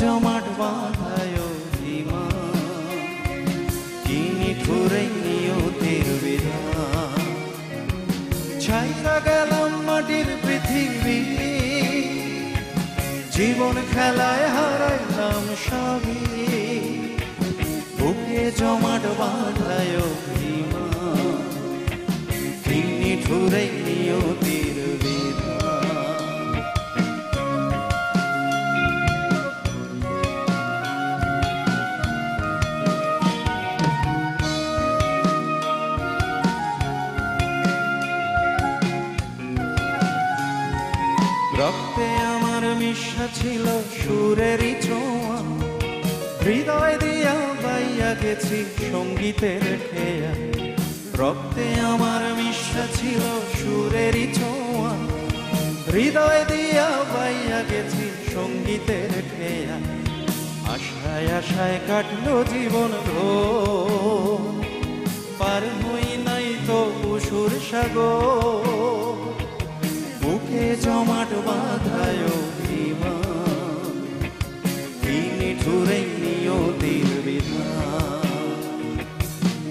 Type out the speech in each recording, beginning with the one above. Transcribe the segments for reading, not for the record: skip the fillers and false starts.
জমাট বাঁধায় অভিমান, কি নিঠুরে নিয়তির বিধান। ছাইরা গেলাম মাটির পৃথিবী, জীবন খেলায় হারাইলাম সবই। বুকে জমাট বাঁধায় অভিমান, কি নিঠুরে নিয়তির বিধান। রক্তে আমার মিশা ছিল সুরেরই ছোঁয়া, হৃদয় দিয়া বাইয়া গেছি সঙ্গীতের খেয়া। রক্তে আমার মিশা ছিল সুরেরই ছোঁয়া, হৃদয় দিয়া বাইয়া গেছি সঙ্গীতের খেয়া। আশায় আশায় কাটলো জীবন ঘোর, পার হই নাই তো পশুর সাগর। বুকে জমাট বাঁধায় অভিমান, কি নিঠুরে নিয়তির বিধান।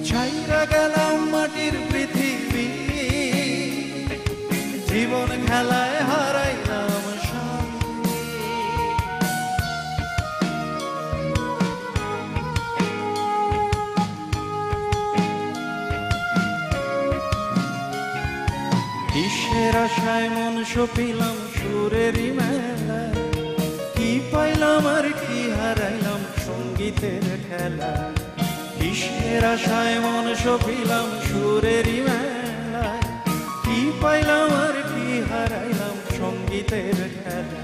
ছাইরা গেলাম মাটির পৃথিবী, জীবন খেলায় হারাইলাম সবই। কিসের আশায় মন সপিলাম সুরেরই মেলায়, কি পাইলাম আর কি হারাইলাম সঙ্গীতের খেলা। কিসের আশায় মন সপিলাম সুরেরই মেলায়, কি পাইলাম আর কি হারাইলাম সঙ্গীতের খেলা।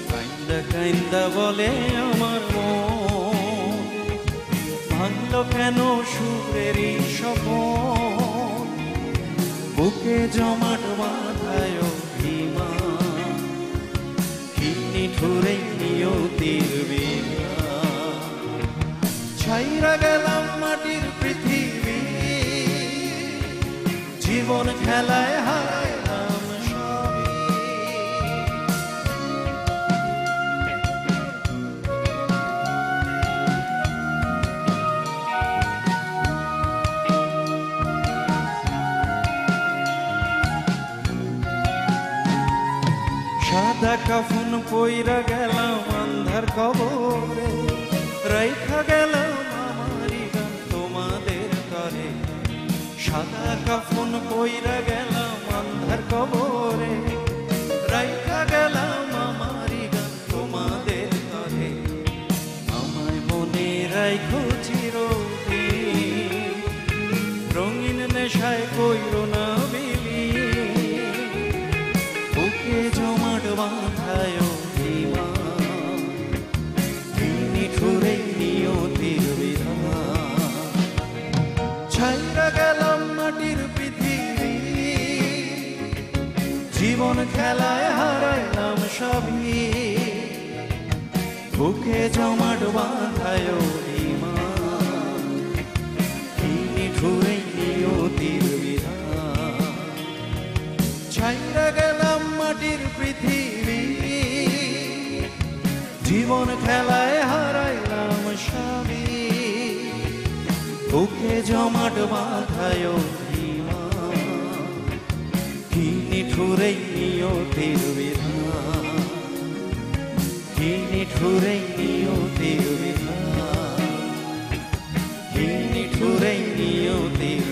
কাইন্দা কাইন্দা বলে আমার মন, ভাঙলো কেন সুরেরই স্বপন। বুকে জমাট বাঁধায় অভিমান, কি নিঠুরে নিয়তির বিধান। ছাইরা গেলাম মাটির পৃথিবী, জীবন খেলায় হারাইলাম সবই। সাদা কাফন পইরা গেলাম আন্ধার কবরে, রাইখা গেলাম আমারি গান তোমাদের তরে। সাদা কাফন পইরা গেলাম আন্ধার কবরে, রাইখা গেলাম আমারি গান তোমাদের তরে। আমায় মনে রাইখো চিরদিন, রঙিন নেশায় কইরো না বিলীন। বুকে জমাট বাঁধায় অভিমান, কি নিঠুরে নিয়তির বিধান। ছাইরা গেলাম মাটির পৃথিবী, জীবন খেলায় হারাইলাম সবই। বুকে জমাট বাঁধায় অভিমান, কি নিঠুরে নিয়তির বিধান। ছাইরা গেলাম মাটির পৃথিবী, জীবন খেলায় হারাইলাম সবই। বুকে জমাট বাঁধায় অভিমান, কি নিঠুরে নিয়তির বিধান। কি নিঠুরে নিয়তির বিধান, কি নিঠুরে নিয়তির